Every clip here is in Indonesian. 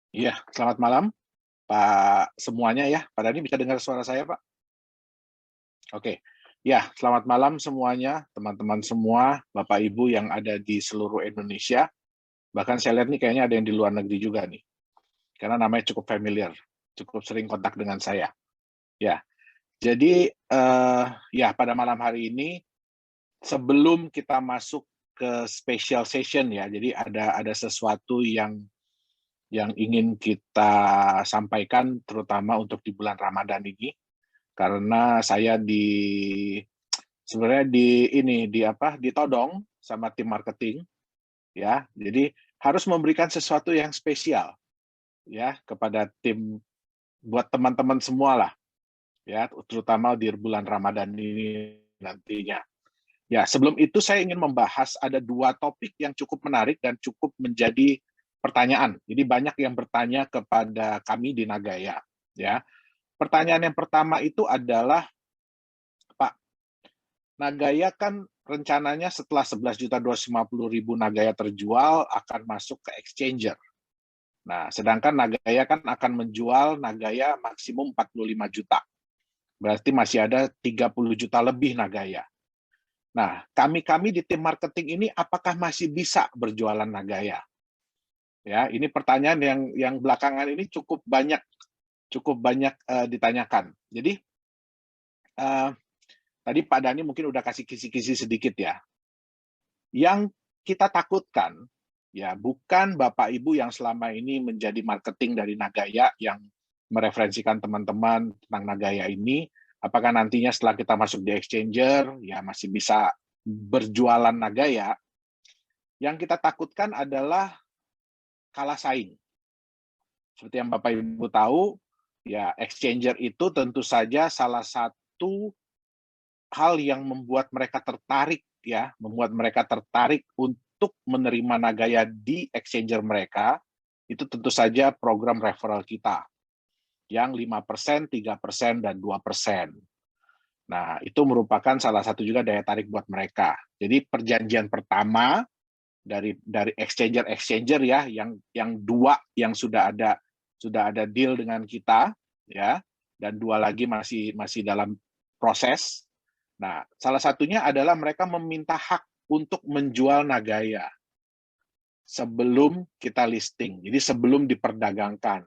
Iya, selamat malam, Pak semuanya ya. Pak Dhani bisa dengar suara saya, Pak? Oke. Ya, selamat malam semuanya, teman-teman semua, Bapak Ibu yang ada di seluruh Indonesia. Bahkan saya lihat nih kayaknya ada yang di luar negeri juga nih, karena namanya cukup familiar, cukup sering kontak dengan saya. Ya, jadi, ya pada malam hari ini, sebelum kita masuk ke special session ya, jadi ada sesuatu yang ingin kita sampaikan terutama untuk di bulan Ramadan ini. Karena saya sebenarnya ditodong sama tim marketing ya. Jadi harus memberikan sesuatu yang spesial ya kepada tim buat teman-teman semua lah ya, terutama di bulan Ramadan ini nantinya. Ya, sebelum itu saya ingin membahas ada 2 topik yang cukup menarik dan cukup menjadi pertanyaan. Jadi banyak yang bertanya kepada kami di Nagaya ya. Pertanyaan yang pertama itu adalah, "Pak, Nagaya kan rencananya setelah 11.250.000 Nagaya terjual akan masuk ke exchanger. Nah, sedangkan Nagaya kan akan menjual Nagaya maksimum 45 juta. Berarti masih ada 30 juta lebih Nagaya. Nah, kami-kami di tim marketing ini apakah masih bisa berjualan Nagaya?" Ya, ini pertanyaan yang belakangan ini cukup banyak ditanyakan. Jadi, eh, tadi Pak Dhani mungkin udah kasih kisi-kisi sedikit ya. Yang kita takutkan, ya bukan Bapak Ibu yang selama ini menjadi marketing dari Nagaya yang mereferensikan teman-teman tentang Nagaya ini, apakah nantinya setelah kita masuk di exchanger, ya masih bisa berjualan Nagaya. Yang kita takutkan adalah kalah saing. Seperti yang Bapak Ibu tahu, ya exchanger itu tentu saja salah satu hal yang membuat mereka tertarik untuk menerima Nagaya di exchanger mereka, itu tentu saja program referral kita, yang 5%, 3%, dan 2%. Nah, itu merupakan salah satu juga daya tarik buat mereka. Jadi perjanjian pertama dari exchanger ya, yang 2 yang sudah ada deal dengan kita ya, dan 2 lagi masih dalam proses. Nah, salah satunya adalah mereka meminta hak untuk menjual Nagaya sebelum kita listing, jadi sebelum diperdagangkan.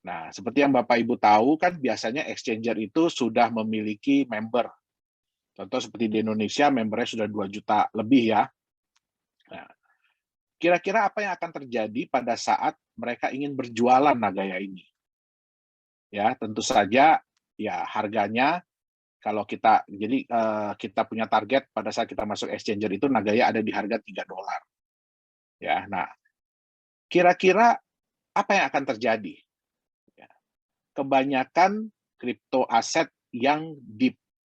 Nah, seperti yang Bapak Ibu tahu kan biasanya exchanger itu sudah memiliki member. Contoh seperti di Indonesia membernya sudah 2 juta lebih ya. Nah, kira-kira apa yang akan terjadi pada saat mereka ingin berjualan Nagaya ini? Ya, tentu saja ya harganya. Kalau kita punya target pada saat kita masuk exchanger itu Nagaya ada di harga $3. Ya, nah kira-kira apa yang akan terjadi? Ya, kebanyakan kripto aset yang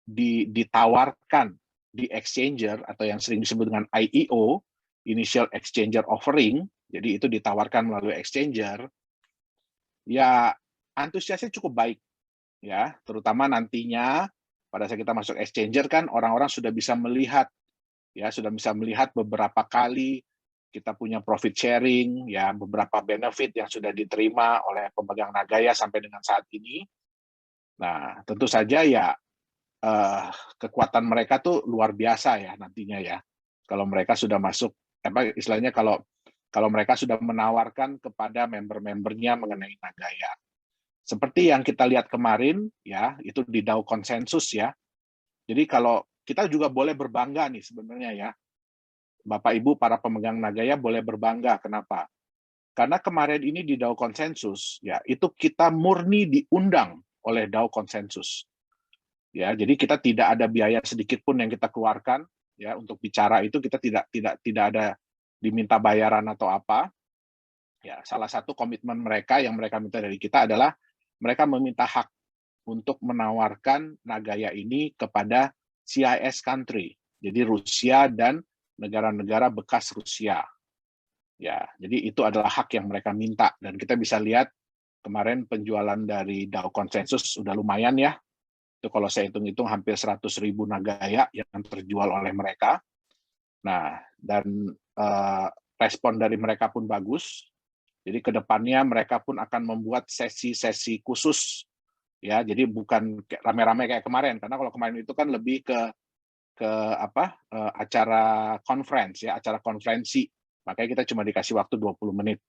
ditawarkan di exchanger atau yang sering disebut dengan IEO, Initial Exchanger Offering, jadi itu ditawarkan melalui exchanger, ya antusiasnya cukup baik ya, terutama nantinya pada saat kita masuk exchanger kan orang-orang sudah bisa melihat beberapa kali kita punya profit sharing ya, beberapa benefit yang sudah diterima oleh pemegang Nagaya sampai dengan saat ini. Nah, tentu saja ya kekuatan mereka tuh luar biasa ya nantinya ya. Kalau mereka sudah masuk istilahnya kalau mereka sudah menawarkan kepada member-membernya mengenai Nagaya. Seperti yang kita lihat kemarin ya, itu di DAO konsensus ya. Jadi kalau kita juga boleh berbangga nih sebenarnya ya. Bapak Ibu para pemegang Nagaya boleh berbangga. Kenapa? Karena kemarin ini di DAO konsensus ya, itu kita murni diundang oleh DAO konsensus. Ya, jadi kita tidak ada biaya sedikit pun yang kita keluarkan ya untuk bicara itu, kita tidak ada diminta bayaran atau apa. Ya, salah satu komitmen mereka yang mereka minta dari kita adalah mereka meminta hak untuk menawarkan Nagaya ini kepada CIS country, jadi Rusia dan negara-negara bekas Rusia. Ya, jadi itu adalah hak yang mereka minta, dan kita bisa lihat kemarin penjualan dari DAO konsensus sudah lumayan ya. Itu kalau saya hitung-hitung hampir 100.000 Nagaya yang terjual oleh mereka. Nah, dan respon dari mereka pun bagus. Jadi kedepannya mereka pun akan membuat sesi-sesi khusus, ya. Jadi bukan rame-rame kayak kemarin, karena kalau kemarin itu kan lebih ke acara conference, ya, acara konferensi. Makanya kita cuma dikasih waktu 20 menit.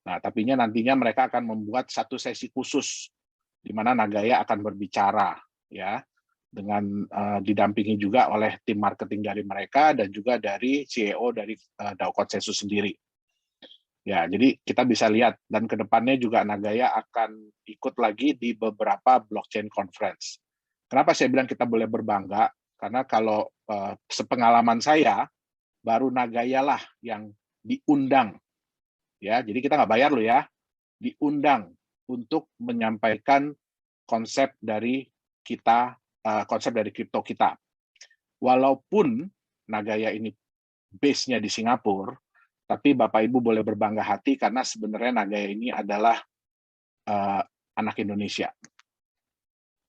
Nah, nantinya mereka akan membuat satu sesi khusus di mana Nagaya akan berbicara, ya, dengan didampingi juga oleh tim marketing dari mereka dan juga dari CEO dari DAO Consensus sendiri. Ya, jadi kita bisa lihat dan kedepannya juga Nagaya akan ikut lagi di beberapa blockchain conference. Kenapa saya bilang kita boleh berbangga? Karena kalau sepengalaman saya, baru Nagaya lah yang diundang, ya. Jadi kita nggak bayar loh ya, diundang untuk menyampaikan konsep dari kita, konsep dari kripto kita. Walaupun Nagaya ini base-nya di Singapura, tapi Bapak Ibu boleh berbangga hati karena sebenarnya Nagaya ini adalah anak Indonesia.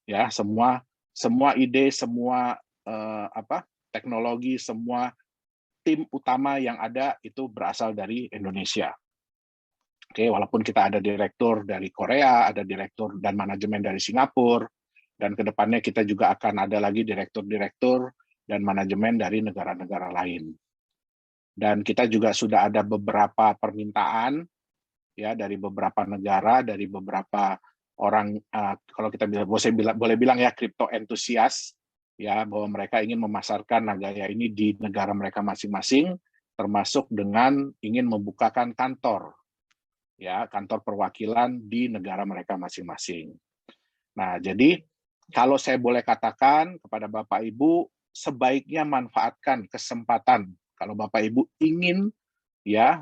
Ya, semua ide, semua teknologi, semua tim utama yang ada itu berasal dari Indonesia. Oke, walaupun kita ada direktur dari Korea, ada direktur dan manajemen dari Singapura, dan kedepannya kita juga akan ada lagi direktur-direktur dan manajemen dari negara-negara lain. Dan kita juga sudah ada beberapa permintaan, ya, dari beberapa negara, dari beberapa orang, kalau kita boleh bilang ya, crypto entusias, ya, bahwa mereka ingin memasarkan Nagaya ini di negara mereka masing-masing, termasuk dengan ingin membukakan kantor, ya, kantor perwakilan di negara mereka masing-masing. Nah, jadi kalau saya boleh katakan kepada Bapak Ibu, sebaiknya manfaatkan kesempatan kalau Bapak Ibu ingin, ya,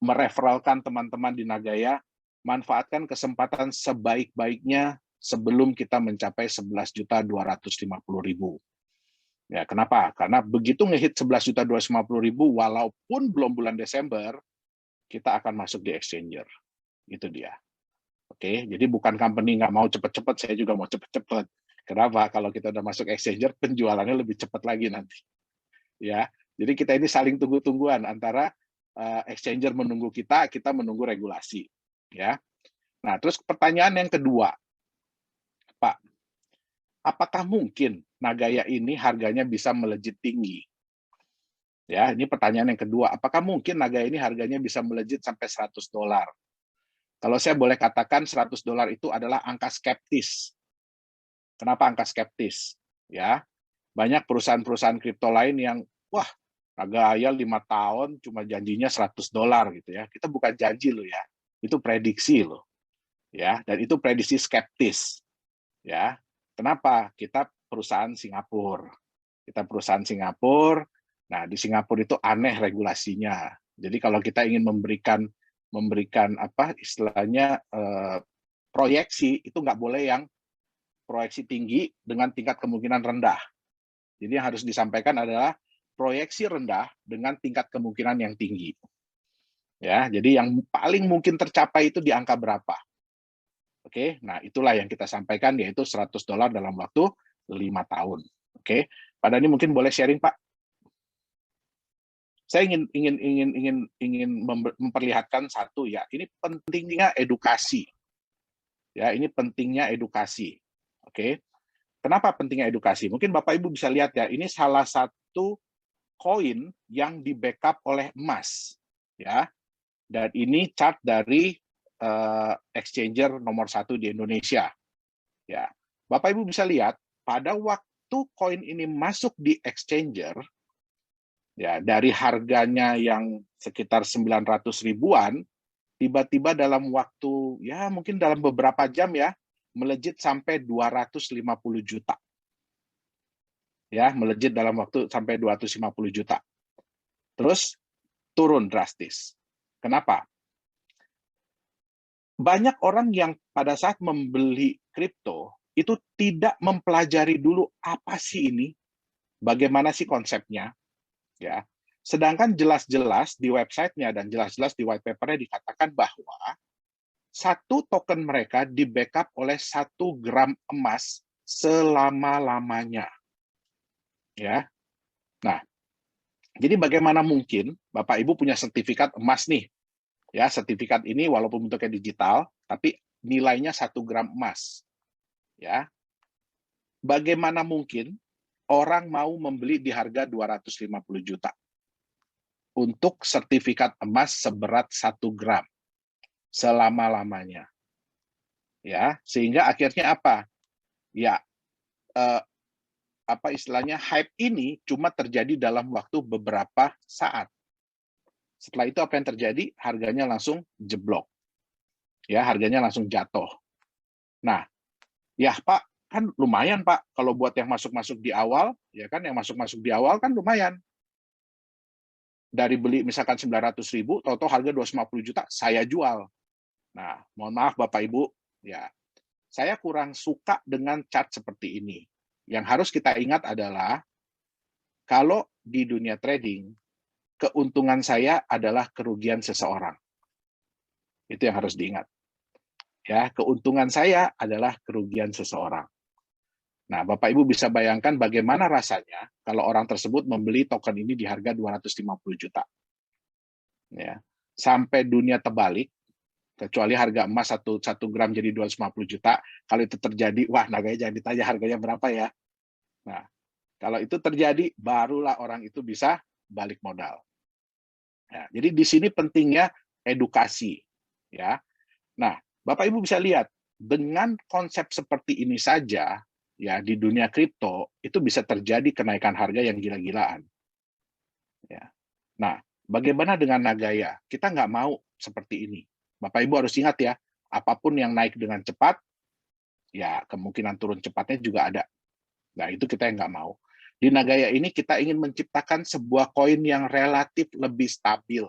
mereferalkan teman-teman di Nagaya, manfaatkan kesempatan sebaik-baiknya sebelum kita mencapai 11.250.000. Ya, kenapa? Karena begitu ngehit 11.250.000, walaupun belum bulan Desember, kita akan masuk di exchanger. Itu dia. Oke, jadi bukan company nggak mau cepet-cepet, saya juga mau cepet-cepet. Kenapa? Kalau kita udah masuk exchanger, penjualannya lebih cepat lagi nanti. Ya, jadi kita ini saling tunggu-tungguan antara exchanger menunggu kita menunggu regulasi. Ya. Nah, terus pertanyaan yang kedua, Pak, apakah mungkin Nagaya ini harganya bisa melejit tinggi? Ya, ini pertanyaan yang kedua. Apakah mungkin Nagaya ini harganya bisa melejit sampai $100? Kalau saya boleh katakan $100 itu adalah angka skeptis. Kenapa angka skeptis? Ya, banyak perusahaan-perusahaan kripto lain yang, wah, Nagaya 5 tahun cuma janjinya $100 gitu ya. Kita bukan janji loh ya, itu prediksi loh. Ya, dan itu prediksi skeptis. Ya, kenapa? Kita perusahaan Singapura. Kita perusahaan Singapura. Nah, di Singapura itu aneh regulasinya. Jadi kalau kita ingin memberikan istilahnya proyeksi, itu nggak boleh yang proyeksi tinggi dengan tingkat kemungkinan rendah. Jadi yang harus disampaikan adalah proyeksi rendah dengan tingkat kemungkinan yang tinggi. Ya, jadi yang paling mungkin tercapai itu di angka berapa? Oke, nah itulah yang kita sampaikan, yaitu $100 dalam waktu 5 tahun. Oke, Pak Dhani mungkin boleh sharing, Pak. Saya ingin memperlihatkan satu, ya, ini pentingnya edukasi. Ya, ini pentingnya edukasi. Oke. Kenapa pentingnya edukasi? Mungkin Bapak Ibu bisa lihat ya, ini salah satu koin yang di-backup oleh emas. Ya. Dan ini chart dari exchanger nomor 1 di Indonesia. Ya. Bapak Ibu bisa lihat, pada waktu koin ini masuk di exchanger, ya, dari harganya yang sekitar 900 ribuan, tiba-tiba dalam waktu, ya mungkin dalam beberapa jam ya, melejit sampai 250 juta. Ya, melejit dalam waktu sampai 250 juta. Terus turun drastis. Kenapa? Banyak orang yang pada saat membeli kripto itu tidak mempelajari dulu apa sih ini, bagaimana sih konsepnya, ya. Sedangkan jelas-jelas di websitenya dan jelas-jelas di white paper-nya dikatakan bahwa satu token mereka di-backup oleh 1 gram emas selama-lamanya. Ya. Nah, jadi bagaimana mungkin Bapak Ibu punya sertifikat emas nih, Ya, sertifikat ini walaupun bentuknya digital, tapi nilainya 1 gram emas. Ya. Bagaimana mungkin orang mau membeli di harga 250 juta untuk sertifikat emas seberat 1 gram selama-lamanya. Ya, sehingga akhirnya apa? Ya, apa istilahnya, hype ini cuma terjadi dalam waktu beberapa saat. Setelah itu apa yang terjadi? Harganya langsung jeblok. Ya, harganya langsung jatuh. Nah, ya Pak, kan lumayan Pak kalau buat yang masuk-masuk di awal, ya kan yang masuk-masuk di awal kan lumayan. Dari beli misalkan 900.000, tahu-tahu harga 250 juta, saya jual. Nah, mohon maaf Bapak Ibu, ya saya kurang suka dengan chart seperti ini. Yang harus kita ingat adalah, kalau di dunia trading, keuntungan saya adalah kerugian seseorang. Itu yang harus diingat. Ya, keuntungan saya adalah kerugian seseorang. Nah, Bapak Ibu bisa bayangkan bagaimana rasanya kalau orang tersebut membeli token ini di harga 250 juta. Ya. Sampai dunia terbalik, kecuali harga emas 1 gram jadi 250 juta, kalau itu terjadi, wah Nagaya jangan ditanya harganya berapa ya. Nah, kalau itu terjadi, barulah orang itu bisa balik modal. Ya, jadi di sini pentingnya edukasi. Ya. Nah, Bapak Ibu bisa lihat, dengan konsep seperti ini saja, ya di dunia kripto itu bisa terjadi kenaikan harga yang gila-gilaan. Ya. Nah, bagaimana dengan Nagaya? Kita nggak mau seperti ini. Bapak Ibu harus ingat ya, apapun yang naik dengan cepat, ya kemungkinan turun cepatnya juga ada. Nah, itu kita yang nggak mau. Di Nagaya ini kita ingin menciptakan sebuah koin yang relatif lebih stabil.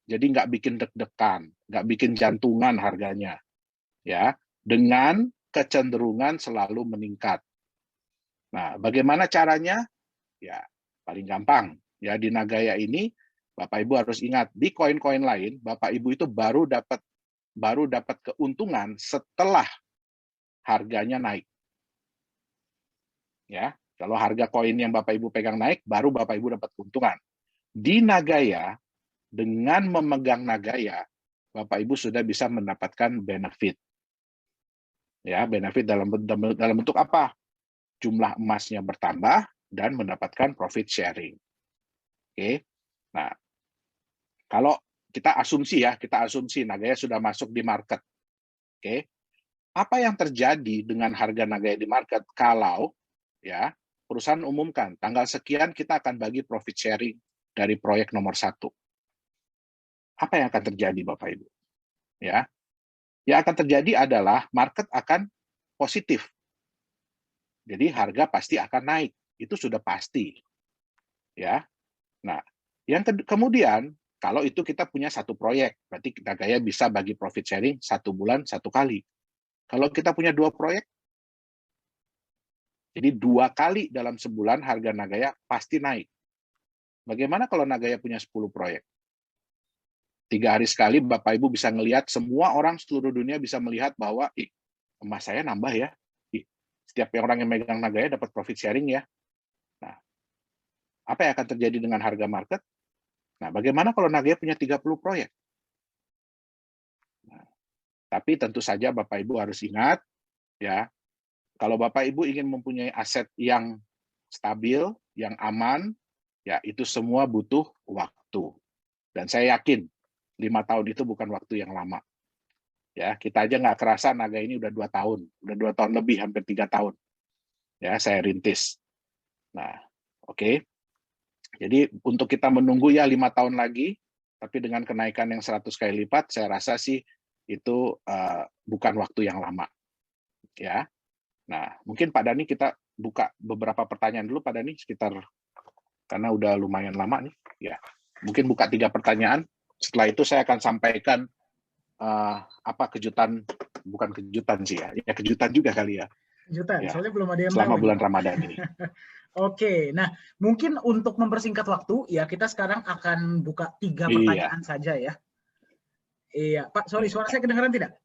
Jadi nggak bikin deg-degan, nggak bikin jantungan harganya. Ya, dengan kecenderungan selalu meningkat. Nah, bagaimana caranya? Ya, paling gampang. Ya, di Nagaya ini, Bapak Ibu harus ingat, di koin-koin lain, Bapak Ibu itu baru dapat keuntungan setelah harganya naik. Ya, kalau harga koin yang Bapak Ibu pegang naik, baru Bapak Ibu dapat keuntungan. Di Nagaya, dengan memegang Nagaya, Bapak Ibu sudah bisa mendapatkan benefit. Ya, benefit dalam bentuk apa? Jumlah emasnya bertambah dan mendapatkan profit sharing. Oke. Nah, kalau kita asumsi Nagaya sudah masuk di market. Oke. Apa yang terjadi dengan harga Nagaya di market kalau ya perusahaan umumkan tanggal sekian kita akan bagi profit sharing dari proyek nomor 1. Apa yang akan terjadi Bapak Ibu? Ya. Yang akan terjadi adalah market akan positif. Jadi harga pasti akan naik. Itu sudah pasti. Ya. Nah, yang kemudian kalau itu kita punya 1 proyek, berarti Nagaya bisa bagi profit sharing 1 bulan 1 kali. Kalau kita punya 2 proyek, jadi 2 kali dalam sebulan harga Nagaya pasti naik. Bagaimana kalau Nagaya punya 10 proyek? 3 hari sekali Bapak Ibu bisa melihat, semua orang seluruh dunia bisa melihat bahwa, emas saya nambah ya. Setiap orang yang megang Nagaya dapat profit sharing ya. Nah, apa yang akan terjadi dengan harga market? Nah, bagaimana kalau Nagaya punya 30 proyek? Nah, tapi tentu saja Bapak Ibu harus ingat, ya, kalau Bapak Ibu ingin mempunyai aset yang stabil, yang aman, ya itu semua butuh waktu. Dan saya yakin 5 tahun itu bukan waktu yang lama. Ya, kita aja nggak kerasa Naga ini udah 2 tahun, udah 2 tahun lebih, hampir 3 tahun. Ya, saya rintis. Nah, oke. Jadi untuk kita menunggu ya 5 tahun lagi, tapi dengan kenaikan yang 100 kali lipat, saya rasa sih itu bukan waktu yang lama. Ya. Nah, mungkin Pak Dhani kita buka beberapa pertanyaan dulu Pak Dhani, sekitar, karena udah lumayan lama nih. Ya, mungkin buka 3 pertanyaan. Setelah itu saya akan sampaikan apa kejutan, bukan kejutan sih ya, ya kejutan juga kali ya. Kejutan, Ya, soalnya belum ada yang selama tahu bulan nih. Ramadan ini. Oke, nah mungkin untuk mempersingkat waktu, ya kita sekarang akan buka 3 pertanyaan saja ya. Iya, Pak, sorry, suara saya kedengaran tidak?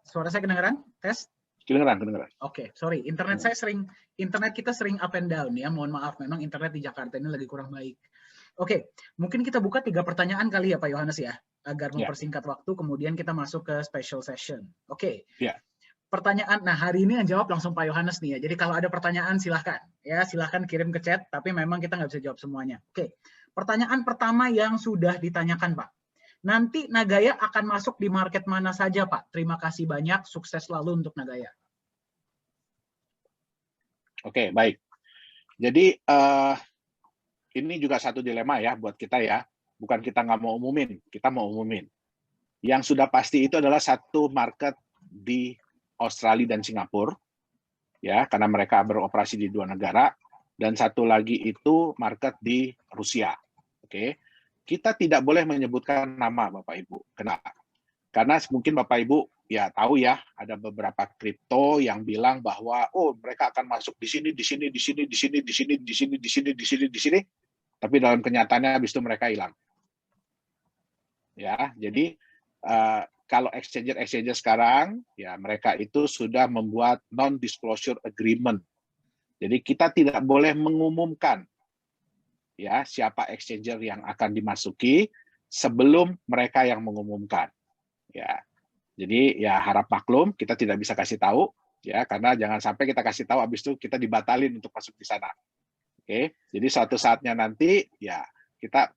Suara saya kedengaran? Tes? Kedengaran. Oke, sorry, internet kita sering up and down ya. Mohon maaf, memang internet di Jakarta ini lagi kurang baik. Oke, mungkin kita buka 3 pertanyaan kali ya Pak Yohanes ya, agar Ya. mempersingkat waktu, kemudian kita masuk ke special session. Oke. Ya. Pertanyaan, nah hari ini yang jawab langsung Pak Yohanes nih ya. Jadi kalau ada pertanyaan silahkan ya, silahkan kirim ke chat. Tapi memang kita nggak bisa jawab semuanya. Oke, pertanyaan pertama yang sudah ditanyakan Pak. Nanti Nagaya akan masuk di market mana saja Pak? Terima kasih banyak, sukses selalu untuk Nagaya. Oke, baik. Jadi ini juga satu dilema ya buat kita ya. Bukan kita nggak mau umumin, kita mau umumin. Yang sudah pasti itu adalah satu market di Australia dan Singapura, ya, karena mereka beroperasi di 2 negara, dan satu lagi itu market di Rusia. Oke, kita tidak boleh menyebutkan nama Bapak Ibu. Kenapa? Karena mungkin Bapak Ibu ya tahu ya, ada beberapa kripto yang bilang bahwa oh mereka akan masuk di sini, di sini, di sini, di sini, di sini, di sini, di sini, di sini, di sini, tapi dalam kenyataannya habis itu mereka hilang. Ya, jadi kalau exchanger sekarang, ya mereka itu sudah membuat non-disclosure agreement. Jadi kita tidak boleh mengumumkan ya siapa exchanger yang akan dimasuki sebelum mereka yang mengumumkan. Ya, jadi ya harap maklum, kita tidak bisa kasih tahu ya, karena jangan sampai kita kasih tahu habis itu kita dibatalin untuk masuk di sana. Oke, jadi suatu saatnya nanti ya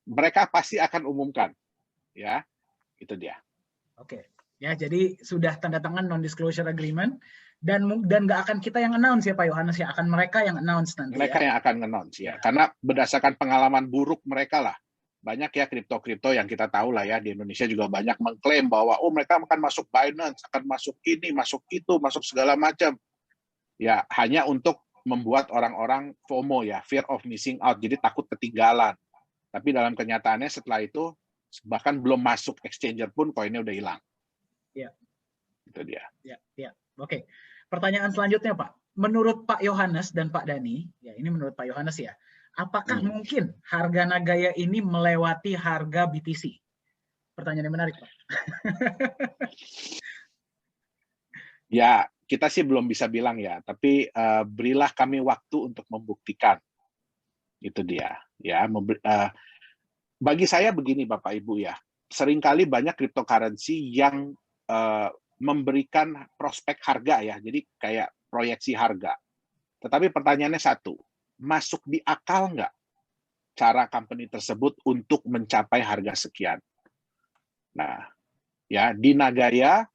mereka pasti akan umumkan. Ya, itu dia. Oke, ya jadi sudah tanda tangan non-disclosure agreement dan nggak akan kita yang announce ya Pak Yohanes ya, akan mereka yang announce nanti. Mereka ya? Yang akan announce ya, karena berdasarkan pengalaman buruk mereka lah. Banyak ya kripto-kripto yang kita tahu lah ya, di Indonesia juga banyak mengklaim bahwa oh mereka akan masuk Binance, akan masuk ini, masuk itu, masuk segala macam. Ya hanya untuk membuat orang-orang FOMO ya, fear of missing out, jadi takut ketinggalan. Tapi dalam kenyataannya setelah itu bahkan belum masuk exchanger pun koinnya udah hilang. Ya. Itu dia. Ya. Oke. Pertanyaan selanjutnya Pak. Menurut Pak Yohanes dan Pak Dani, ya ini menurut Pak Yohanes ya, apakah mungkin harga Nagaya ini melewati harga BTC? Pertanyaan yang menarik Pak. Ya, kita sih belum bisa bilang ya, tapi berilah kami waktu untuk membuktikan. Itu dia. Ya, bagi saya begini Bapak Ibu ya, seringkali banyak cryptocurrency yang memberikan prospek harga ya, jadi kayak proyeksi harga. Tetapi pertanyaannya satu, masuk di akal nggak cara company tersebut untuk mencapai harga sekian? Nah, ya di Nagaya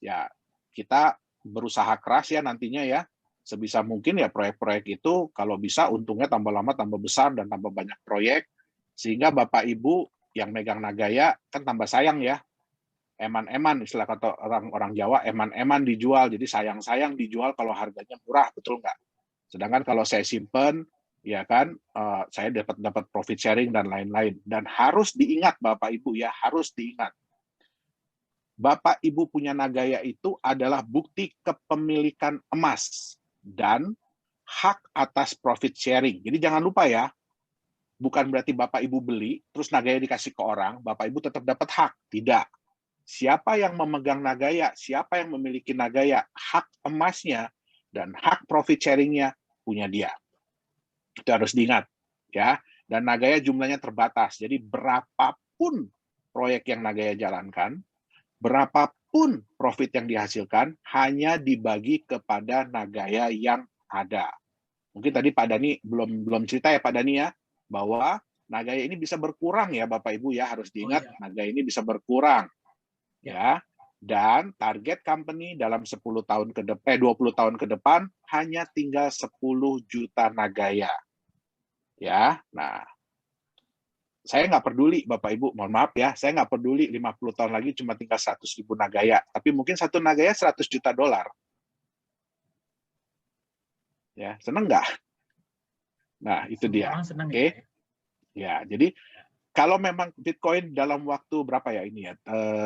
ya kita berusaha keras ya nantinya ya, sebisa mungkin ya proyek-proyek itu kalau bisa untungnya tambah lama tambah besar dan tambah banyak proyek, sehingga Bapak Ibu yang megang Nagaya kan tambah sayang ya, eman-eman istilah kata orang Jawa, eman-eman dijual, jadi sayang-sayang dijual kalau harganya murah, betul nggak? Sedangkan kalau saya simpen, ya kan, saya dapat profit sharing dan lain-lain. Dan harus diingat Bapak Ibu ya, harus diingat. Bapak Ibu punya Nagaya itu adalah bukti kepemilikan emas dan hak atas profit sharing. Jadi jangan lupa ya, bukan berarti Bapak Ibu beli, terus Nagaya dikasih ke orang, Bapak Ibu tetap dapat hak. Tidak. Siapa yang memegang Nagaya, siapa yang memiliki Nagaya, hak emasnya dan hak profit sharing-nya punya dia. Itu harus diingat. Ya. Dan Nagaya jumlahnya terbatas. Jadi berapapun proyek yang Nagaya jalankan, berapapun profit yang dihasilkan, hanya dibagi kepada Nagaya yang ada. Mungkin tadi Pak Dani belum cerita ya Pak Dani ya, bahwa Nagaya ini bisa berkurang ya Bapak Ibu ya, harus diingat. Nagaya ini bisa berkurang. Ya, dan target company dalam 10 tahun ke depan, 20 tahun ke depan hanya tinggal 10 juta Nagaya. Ya, nah, saya nggak peduli Bapak Ibu, mohon maaf ya, saya nggak peduli 50 tahun lagi cuma tinggal 100.000 Nagaya, tapi mungkin satu Nagaya 100 juta dolar. Ya, seneng nggak? Nah, itu dia. Oke. Ya, jadi kalau memang Bitcoin dalam waktu berapa ya ini ya,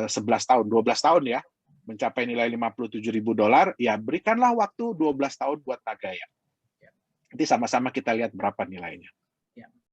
11 tahun, 12 tahun ya, mencapai nilai 57.000 dolar, ya berikanlah waktu 12 tahun buat Nagaya. Nanti sama-sama kita lihat berapa nilainya.